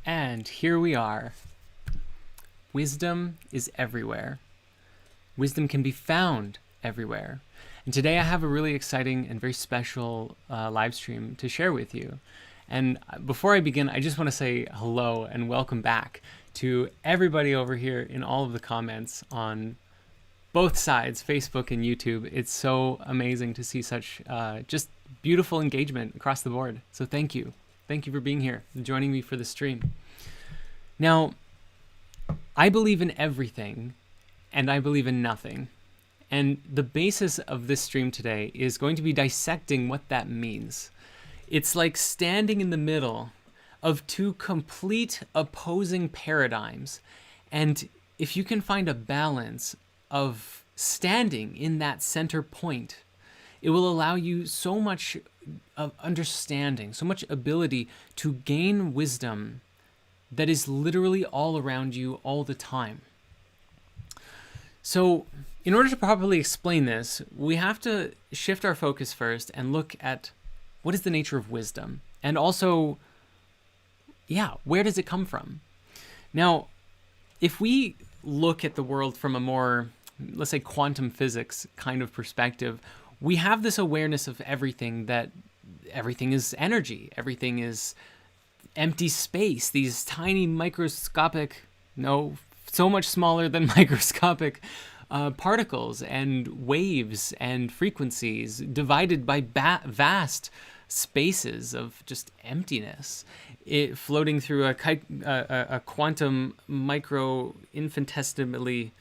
And here we are. Wisdom is everywhere. Wisdom can be found everywhere. And today I have a really exciting and very special live stream to share with you. And before I begin, I just want to say hello and welcome back to everybody over here in all of the comments on both sides, Facebook and YouTube. It's so amazing to see such just beautiful engagement across the board. So thank you. Thank you for being here and joining me for the stream. Now, I believe in everything and I believe in nothing. And the basis of this stream today is going to be dissecting what that means. It's like standing in the middle of two complete opposing paradigms. And if you can find a balance of standing in that center point, it will allow you so much of understanding, so much ability to gain wisdom that is literally all around you all the time. So in order to properly explain this, we have to shift our focus first and look at what is the nature of wisdom, and also, where does it come from? Now, if we look at the world from a more, let's say, quantum physics kind of perspective, we have this awareness of everything, that everything is energy, everything is empty space, these tiny microscopic, so much smaller than microscopic particles and waves and frequencies divided by vast spaces of just emptiness, it floating through a quantum micro infinitely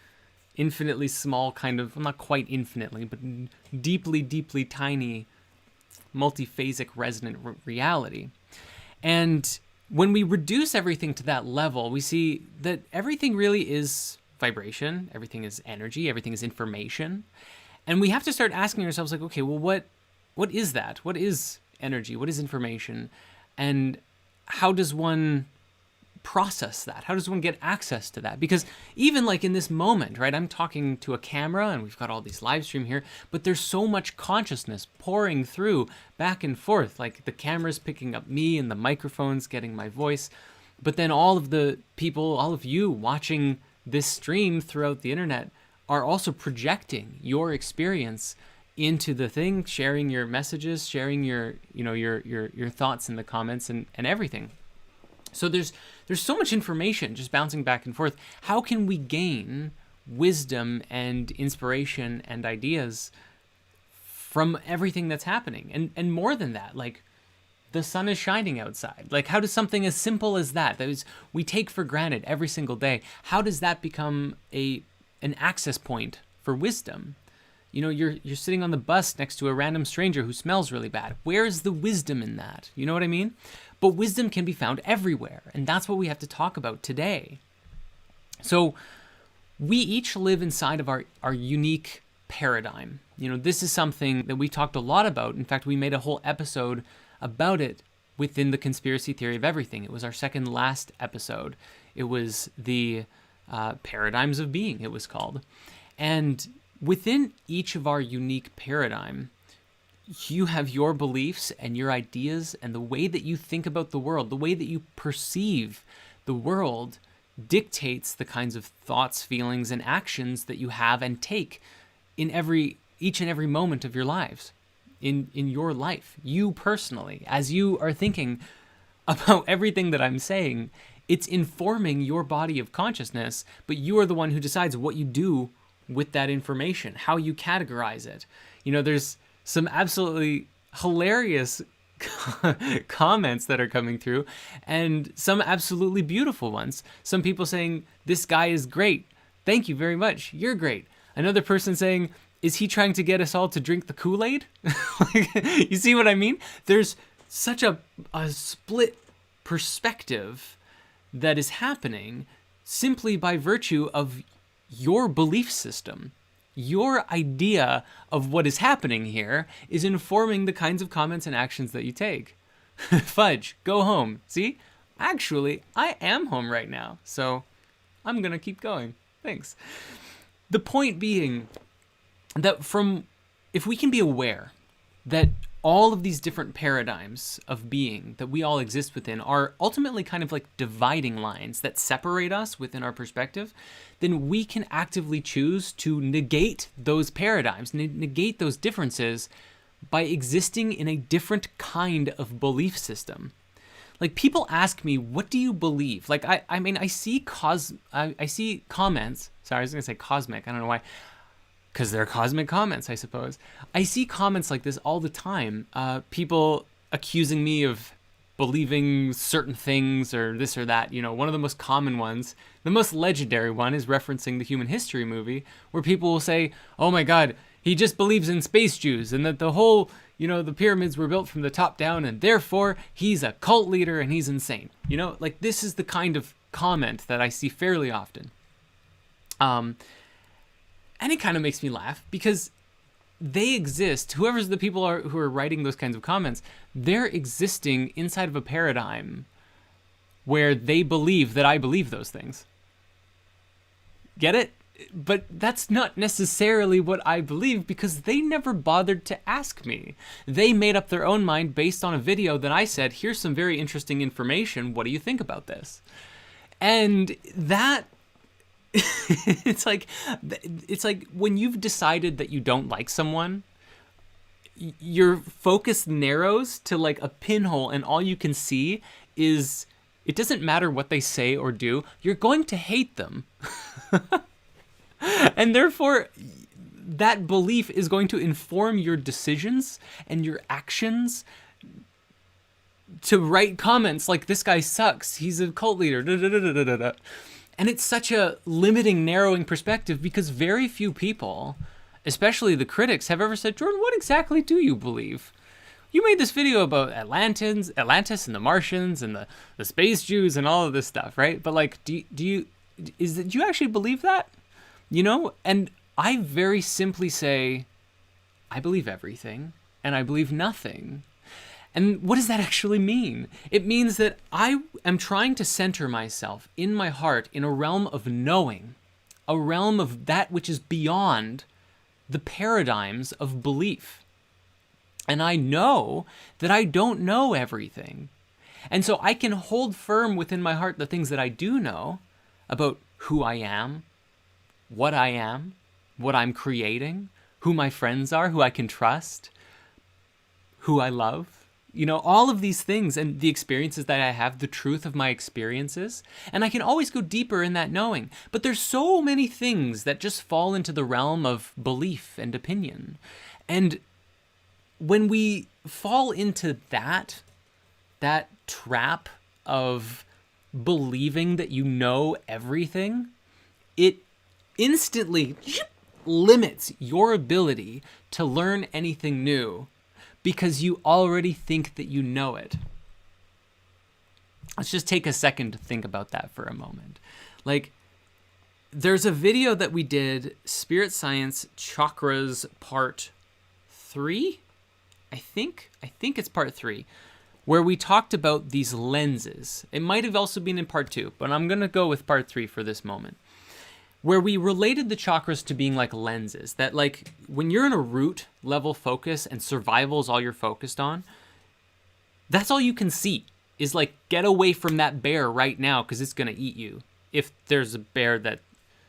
small kind of, well, not quite infinitely, but deeply tiny multiphasic resonant reality. And when we reduce everything to that level, we see that everything really is vibration, everything is energy, everything is information. And we have to start asking ourselves, like, okay, well, what is that? What is energy? What is information? And how does one process that? How does one get access to that? Because even like in this moment, right, I'm talking to a camera and we've got all these live stream here, but there's so much consciousness pouring through back and forth. Like the camera's picking up me and the microphone's getting my voice. But then all of the people, all of you watching this stream throughout the internet are also projecting your experience into the thing, sharing your messages, sharing your thoughts in the comments and everything. So there's so much information just bouncing back and forth. How can we gain wisdom and inspiration and ideas from everything that's happening? And more than that, like the sun is shining outside. Like how does something as simple as that is we take for granted every single day, how does that become an access point for wisdom? You know, you're sitting on the bus next to a random stranger who smells really bad. Where is the wisdom in that? You know what I mean? But wisdom can be found everywhere, and that's what we have to talk about today. So we each live inside of our unique paradigm. You know, this is something that we talked a lot about. In fact, we made a whole episode about it within the conspiracy theory of everything. It was our second last episode. It was the paradigms of being, it was called. And within each of our unique paradigm, you have your beliefs and your ideas, and the way that you think about the world, the way that you perceive the world dictates the kinds of thoughts, feelings, and actions that you have and take in each and every moment of your lives, in your life. You personally, as you are thinking about everything that I'm saying, it's informing your body of consciousness, but you are the one who decides what you do with that information, how you categorize it. You know, there's some absolutely hilarious comments that are coming through, and some absolutely beautiful ones. Some people saying, this guy is great. Thank you very much. You're great. Another person saying, is he trying to get us all to drink the Kool-Aid? You see what I mean? There's such a split perspective that is happening simply by virtue of your belief system. Your idea of what is happening here is informing the kinds of comments and actions that you take. Fudge, go home. See? Actually, I am home right now, so I'm gonna keep going. Thanks. The point being that if we can be aware that all of these different paradigms of being that we all exist within are ultimately kind of like dividing lines that separate us within our perspective, then we can actively choose to negate those paradigms, negate those differences by existing in a different kind of belief system. Like people ask me, what do you believe? Like, I mean, I see comments. Sorry, I was gonna say cosmic. I don't know why. Because they're cosmic comments, I suppose. I see comments like this all the time. People accusing me of believing certain things or this or that. You know, one of the most common ones, the most legendary one, is referencing the Human History movie, where people will say, oh my God, he just believes in space Jews and that the whole, the pyramids were built from the top down and therefore he's a cult leader and he's insane. You know, like this is the kind of comment that I see fairly often. And it kind of makes me laugh because they exist. Whoever's the people who are writing those kinds of comments, they're existing inside of a paradigm where they believe that I believe those things. Get it? But that's not necessarily what I believe because they never bothered to ask me. They made up their own mind based on a video that I said, here's some very interesting information. What do you think about this? And that it's like when you've decided that you don't like someone, your focus narrows to like a pinhole and all you can see is it doesn't matter what they say or do, you're going to hate them. And therefore that belief is going to inform your decisions and your actions write comments like, this guy sucks, he's a cult leader, da, da, da, da, da, da. And it's such a limiting, narrowing perspective, because very few people, especially the critics, have ever said, Jordan, what exactly do you believe? You made this video about Atlantis and the Martians and the space Jews and all of this stuff, right? But like, do you actually believe that? You know? And I very simply say, I believe everything and I believe nothing. And what does that actually mean? It means that I am trying to center myself in my heart in a realm of knowing, a realm of that which is beyond the paradigms of belief. And I know that I don't know everything. And so I can hold firm within my heart the things that I do know about who I am, what I'm creating, who my friends are, who I can trust, who I love. You know, all of these things and the experiences that I have, the truth of my experiences. And I can always go deeper in that knowing. But there's so many things that just fall into the realm of belief and opinion. And when we fall into that trap of believing that you know everything, it instantly limits your ability to learn anything new, because you already think that you know it. Let's just take a second to think about that for a moment. Like, there's a video that we did, Spirit Science Chakras Part 3? I think it's Part 3, where we talked about these lenses. It might have also been in Part 2, but I'm going to go with Part 3 for this moment, where we related the chakras to being like lenses, that like when you're in a root level focus and survival is all you're focused on, that's all you can see is like, get away from that bear right now because it's going to eat you. If there's a bear that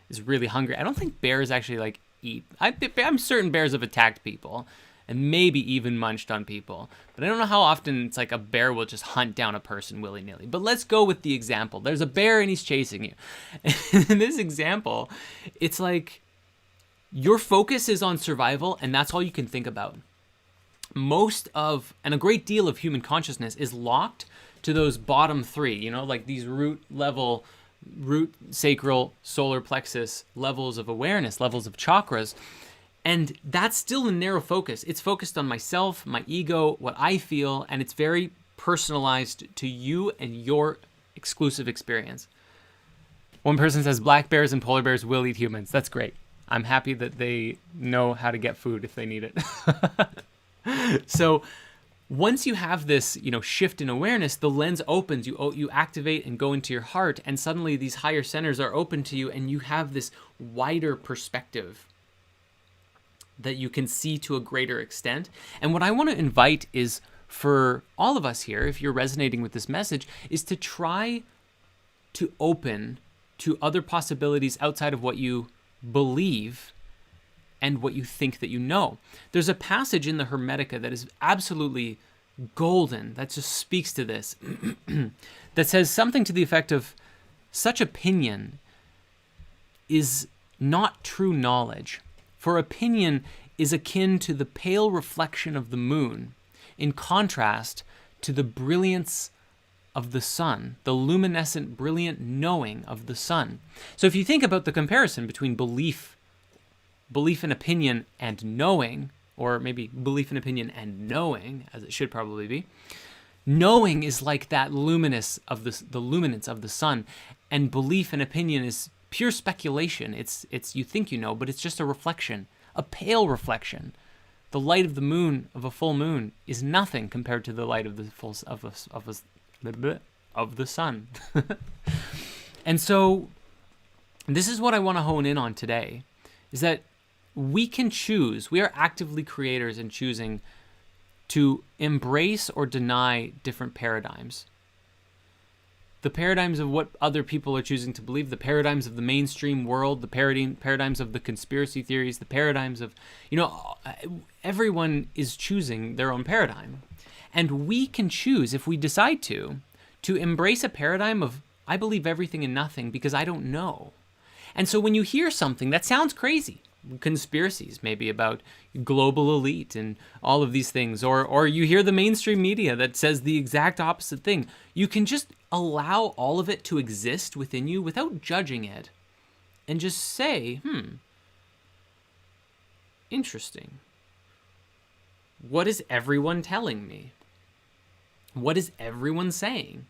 is really hungry. I don't think bears actually like eat. I'm certain bears have attacked people and maybe even munched on people. But I don't know how often it's like a bear will just hunt down a person willy-nilly. But let's go with the example. There's a bear and he's chasing you. In this example, it's like your focus is on survival and that's all you can think about. And a great deal of human consciousness is locked to those bottom three, you know, like these root, sacral, solar plexus levels of awareness, levels of chakras. And that's still a narrow focus. It's focused on myself, my ego, what I feel, and it's very personalized to you and your exclusive experience. One person says black bears and polar bears will eat humans. That's great. I'm happy that they know how to get food if they need it. So once you have this, you know, shift in awareness, the lens opens, you activate and go into your heart, and suddenly these higher centers are open to you and you have this wider perspective that you can see to a greater extent. And what I want to invite is for all of us here, if you're resonating with this message, is to try to open to other possibilities outside of what you believe and what you think that you know. There's a passage in the Hermetica that is absolutely golden, that just speaks to this, that says something to the effect of, such opinion is not true knowledge. For opinion is akin to the pale reflection of the moon, in contrast to the brilliance of the sun, the luminescent, brilliant knowing of the sun. So if you think about the comparison between belief in opinion and knowing, or maybe belief in opinion and knowing, as it should probably be, knowing is like that luminance of the luminance of the sun, and belief in opinion is pure speculation. It's you think you know, but it's just a reflection, a pale reflection. The light of the moon, of a full moon, is nothing compared to the light of the sun. And so this is what I want to hone in on today, is that we can choose, we are actively creators in choosing to embrace or deny different paradigms. The paradigms of what other people are choosing to believe, the paradigms of the mainstream world, the paradigms of the conspiracy theories, the paradigms of, you know, everyone is choosing their own paradigm. And we can choose, if we decide to embrace a paradigm of, I believe everything and nothing because I don't know. And so when you hear something that sounds crazy, conspiracies, maybe about global elite and all of these things, or you hear the mainstream media that says the exact opposite thing. You can just allow all of it to exist within you without judging it and just say, interesting. What is everyone telling me? What is everyone saying?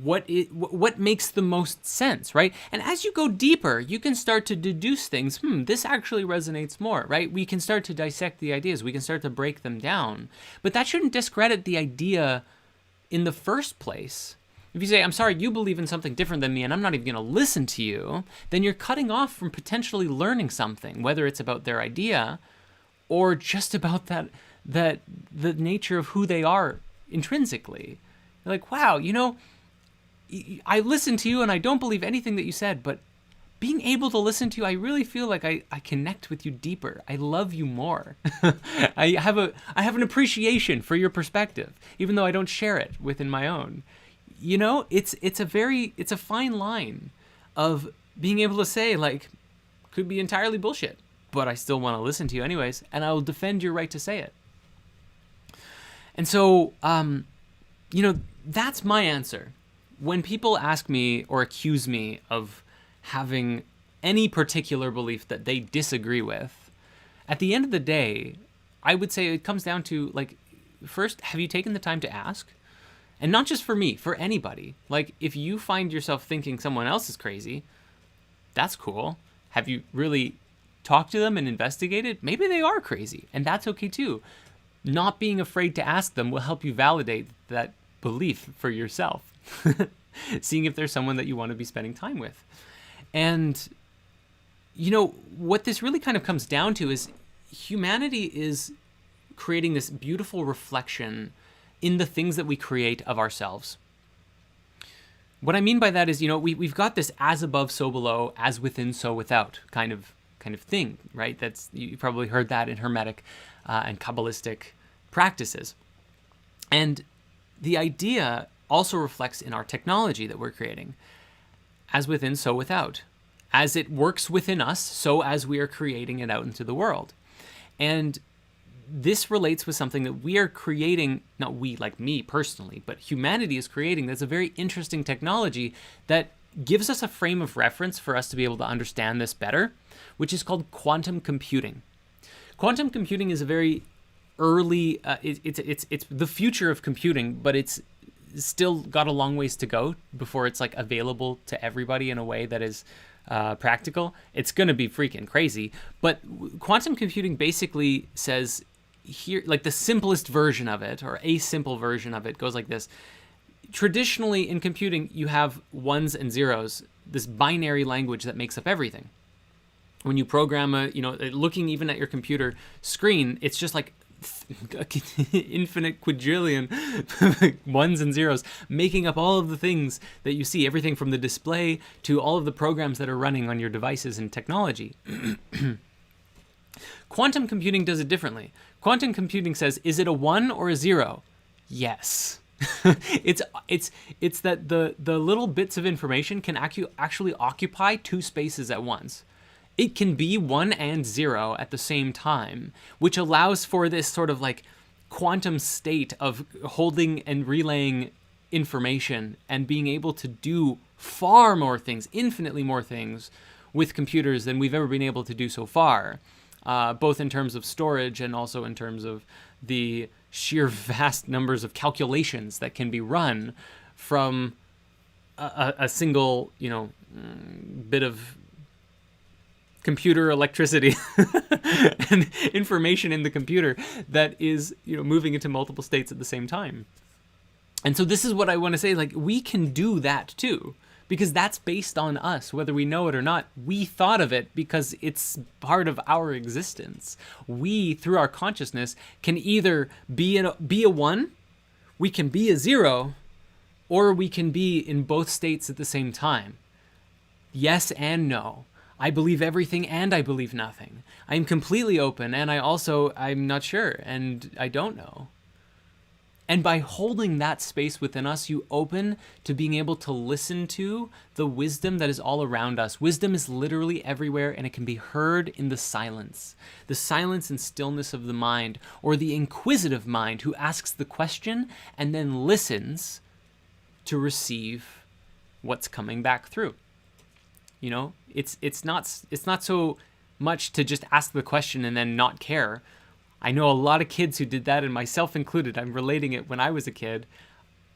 What makes the most sense, right? And as you go deeper, you can start to deduce things. This actually resonates more, right? We can start to dissect the ideas. We can start to break them down. But that shouldn't discredit the idea in the first place. If you say, I'm sorry, you believe in something different than me, and I'm not even going to listen to you, then you're cutting off from potentially learning something, whether it's about their idea or just about that the nature of who they are intrinsically. You're like, wow, I listen to you and I don't believe anything that you said, but being able to listen to you, I really feel like I connect with you deeper. I love you more. I have an appreciation for your perspective, even though I don't share it within my own. It's a fine line of being able to say, like, could be entirely bullshit, but I still want to listen to you anyways, and I will defend your right to say it. And so, that's my answer. When people ask me or accuse me of having any particular belief that they disagree with, at the end of the day, I would say it comes down to, like, first, have you taken the time to ask? And not just for me, for anybody. Like, if you find yourself thinking someone else is crazy, that's cool. Have you really talked to them and investigated? Maybe they are crazy, and that's okay too. Not being afraid to ask them will help you validate that belief for yourself. Seeing if there's someone that you want to be spending time with. And, what this really kind of comes down to is humanity is creating this beautiful reflection in the things that we create of ourselves. What I mean by that is, we've got this as above, so below, as within, so without kind of thing, right? You probably heard that in Hermetic and Kabbalistic practices. And the idea also reflects in our technology that we're creating. As within, so without. As it works within us, so as we are creating it out into the world. And this relates with something that we are creating, not we, like me personally, but humanity is creating. That's a very interesting technology that gives us a frame of reference for us to be able to understand this better, which is called quantum computing. Quantum computing is a very early, it's the future of computing, but it's still got a long ways to go before it's like available to everybody in a way that is practical. It's going to be freaking crazy. But quantum computing basically says here, like the simplest version of it, or a simple version of it, goes like this. Traditionally in computing, you have ones and zeros, this binary language that makes up everything. When you program looking even at your computer screen, it's just like infinite quadrillion ones and zeros making up all of the things that you see, everything from the display to all of the programs that are running on your devices and technology. Quantum computing does it differently. Quantum computing says, is it a 1 or a 0? Yes. it's that the little bits of information can actually occupy two spaces at once. It can be 1 and 0 at the same time, which allows for this sort of like quantum state of holding and relaying information and being able to do far more things, infinitely more things with computers than we've ever been able to do so far, both in terms of storage and also in terms of the sheer vast numbers of calculations that can be run from a single, bit of computer electricity and information in the computer that is, moving into multiple states at the same time. And so this is what I want to say, like, we can do that too, because that's based on us, whether we know it or not. We thought of it because it's part of our existence. We, through our consciousness, can either be a 1, we can be a 0, or we can be in both states at the same time. Yes and no. I believe everything and I believe nothing. I'm completely open, and I'm not sure, and I don't know. And by holding that space within us, you open to being able to listen to the wisdom that is all around us. Wisdom is literally everywhere, and it can be heard in the silence and stillness of the mind, or the inquisitive mind who asks the question and then listens to receive what's coming back through. You know, it's not so much to just ask the question and then not care. I know a lot of kids who did that, and myself included. I'm relating it when I was a kid.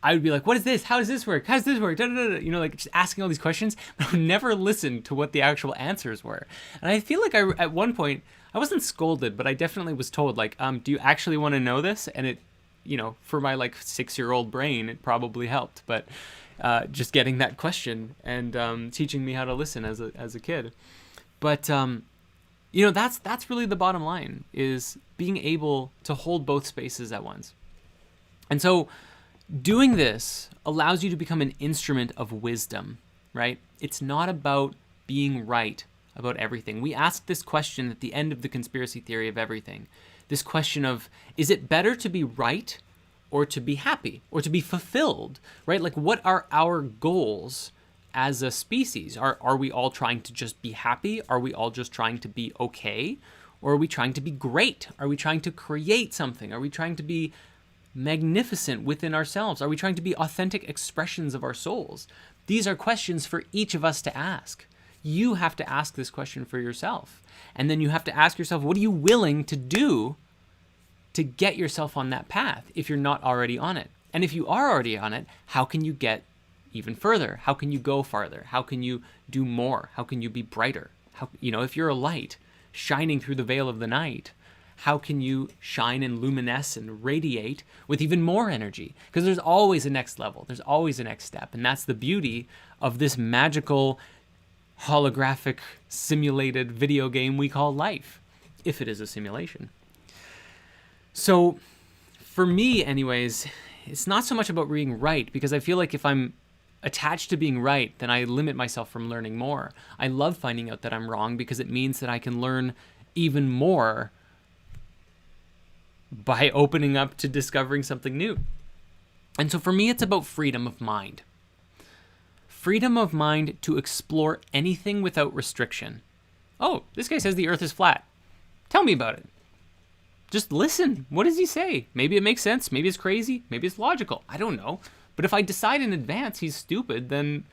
I would be like, what is this? How does this work? How does this work? Da, da, da, da. You know, like just asking all these questions, but I would never listen to what the actual answers were. And I feel like at one point, I wasn't scolded, but I definitely was told, like, do you actually want to know this? And it, you know, for my like 6-year-old brain, it probably helped. But just getting that question and teaching me how to listen as a kid. But you know, that's really the bottom line, is being able to hold both spaces at once. And so doing this allows you to become an instrument of wisdom, right? It's not about being right about everything. We ask this question at the end of the conspiracy theory of everything. This question of, is it better to be right or to be happy or to be fulfilled, right? Like, what are our goals as a species? Are we all trying to just be happy? Are we all just trying to be okay? Or are we trying to be great? Are we trying to create something? Are we trying to be magnificent within ourselves? Are we trying to be authentic expressions of our souls? These are questions for each of us to ask. You have to ask this question for yourself. And then you have to ask yourself, what are you willing to do to get yourself on that path if you're not already on it? And if you are already on it, how can you get even further? How can you go farther? How can you do more? How can you be brighter? How, you know, if you're a light shining through the veil of the night, how can you shine and luminesce and radiate with even more energy? Because there's always a next level. There's always a next step. And that's the beauty of this magical, holographic, simulated video game we call life, if it is a simulation. So for me, anyways, it's not so much about being right, because I feel like if I'm attached to being right, then I limit myself from learning more. I love finding out that I'm wrong, because it means that I can learn even more by opening up to discovering something new. And so for me, it's about freedom of mind. Freedom of mind to explore anything without restriction. Oh, this guy says the earth is flat. Tell me about it. Just listen. What does he say? Maybe it makes sense. Maybe it's crazy. Maybe it's logical. I don't know. But if I decide in advance he's stupid, then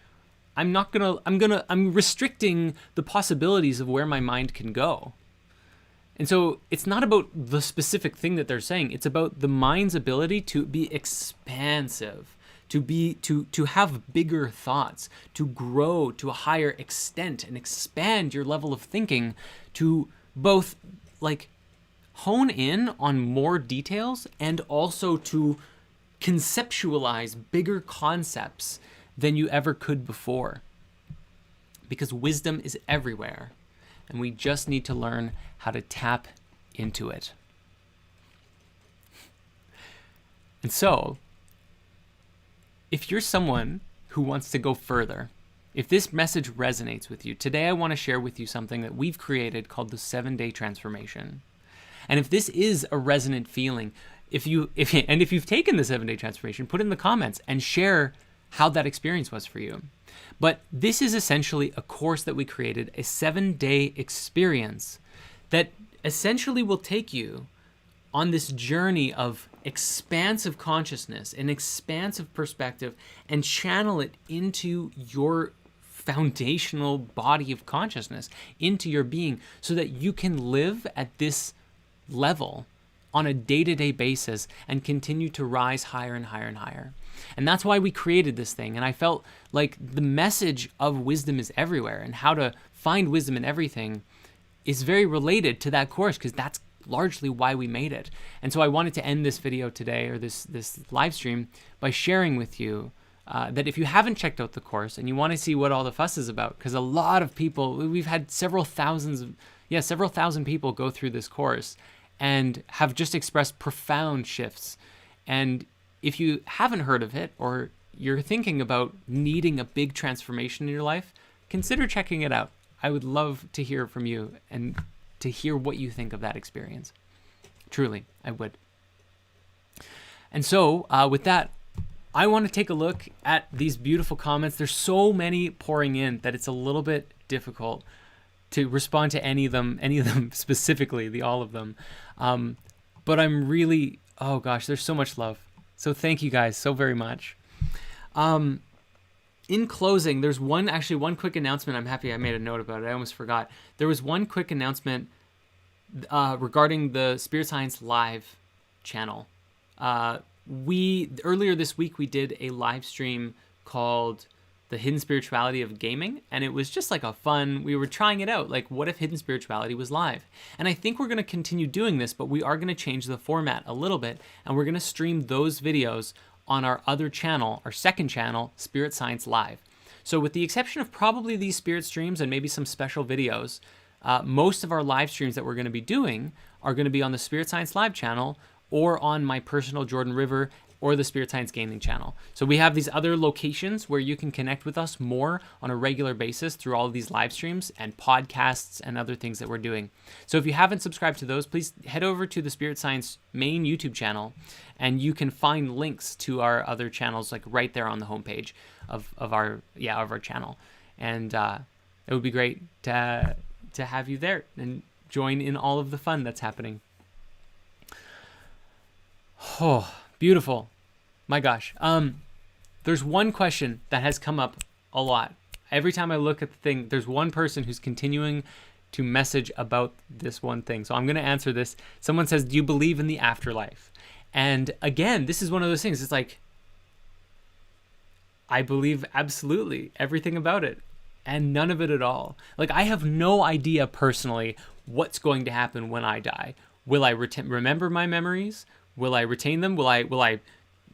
I'm restricting the possibilities of where my mind can go. And so it's not about the specific thing that they're saying. It's about the mind's ability to be expansive, to have bigger thoughts, to grow to a higher extent and expand your level of thinking, to both like hone in on more details and also to conceptualize bigger concepts than you ever could before. Because wisdom is everywhere, and we just need to learn how to tap into it. And so, if you're someone who wants to go further, if this message resonates with you, today I want to share with you something that we've created called the 7-Day Transformation. And if this is a resonant feeling, if you've taken the 7-Day Transformation, put it in the comments and share how that experience was for you. But this is essentially a course that we created, a 7-day experience that essentially will take you on this journey of expansive consciousness, an expansive perspective, and channel it into your foundational body of consciousness, into your being, so that you can live at this level on a day-to-day basis and continue to rise higher and higher and higher. And that's why we created this thing. And I felt like the message of wisdom is everywhere, and how to find wisdom in everything is very related to that course, because that's largely why we made it. And so I wanted to end this video today, or this live stream, by sharing with you that if you haven't checked out the course and you want to see what all the fuss is about, because a lot of people, we've had several thousand people go through this course and have just expressed profound shifts. And if you haven't heard of it, or you're thinking about needing a big transformation in your life, consider checking it out. I would love to hear from you and to hear what you think of that experience. Truly, I would. And so with that, I want to take a look at these beautiful comments. There's so many pouring in that it's a little bit difficult to respond to any of them specifically, all of them. But I'm really, oh gosh, there's so much love. So thank you guys so very much. In closing, there's one quick announcement. I'm happy I made a note about it. I almost forgot. There was one quick announcement regarding the Spirit Science Live channel. Earlier this week, we did a live stream called The Hidden Spirituality of Gaming, and it was just like we were trying it out, like what if hidden spirituality was live? And I think we're going to continue doing this, but we are going to change the format a little bit, and we're going to stream those videos on our other channel, our second channel, Spirit Science Live. So with the exception of probably these spirit streams and maybe some special videos, most of our live streams that we're going to be doing are going to be on the Spirit Science Live channel or on my personal Jordan River or the Spirit Science Gaming channel. So we have these other locations where you can connect with us more on a regular basis through all of these live streams and podcasts and other things that we're doing. So if you haven't subscribed to those, please head over to the Spirit Science main YouTube channel, and you can find links to our other channels like right there on the homepage of our channel. And it would be great to have you there and join in all of the fun that's happening. Oh, beautiful. My gosh. There's one question that has come up a lot. Every time I look at the thing, there's one person who's continuing to message about this one thing. So I'm going to answer this. Someone says, do you believe in the afterlife? And again, this is one of those things. It's like, I believe absolutely everything about it and none of it at all. Like, I have no idea personally what's going to happen when I die. Will I remember my memories? Will I retain them? Will I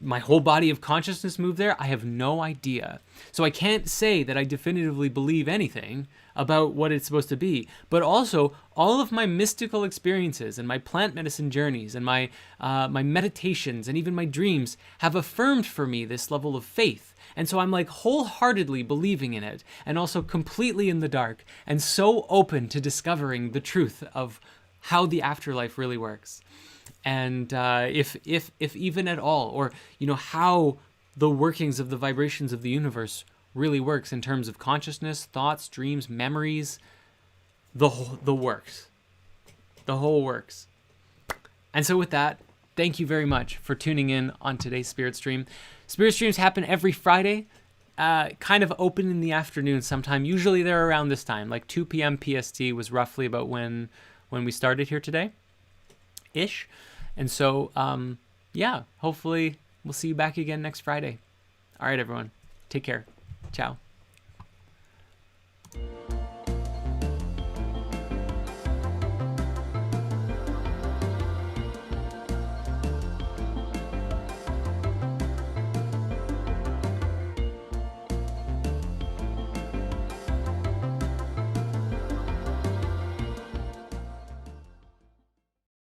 my whole body of consciousness move there? I have no idea. So I can't say that I definitively believe anything about what it's supposed to be. But also, all of my mystical experiences and my plant medicine journeys and my meditations and even my dreams have affirmed for me this level of faith. And so I'm like wholeheartedly believing in it, and also completely in the dark, and so open to discovering the truth of how the afterlife really works. And if even at all, or how the workings of the vibrations of the universe really works in terms of consciousness, thoughts, dreams, memories, the works, the whole works. And so with that, thank you very much for tuning in on today's Spirit Stream. Spirit Streams happen every Friday, kind of open in the afternoon sometime. Usually they're around this time, like 2 p.m. PST was roughly about when we started here today-ish. And so, hopefully we'll see you back again next Friday. All right, everyone. Take care. Ciao.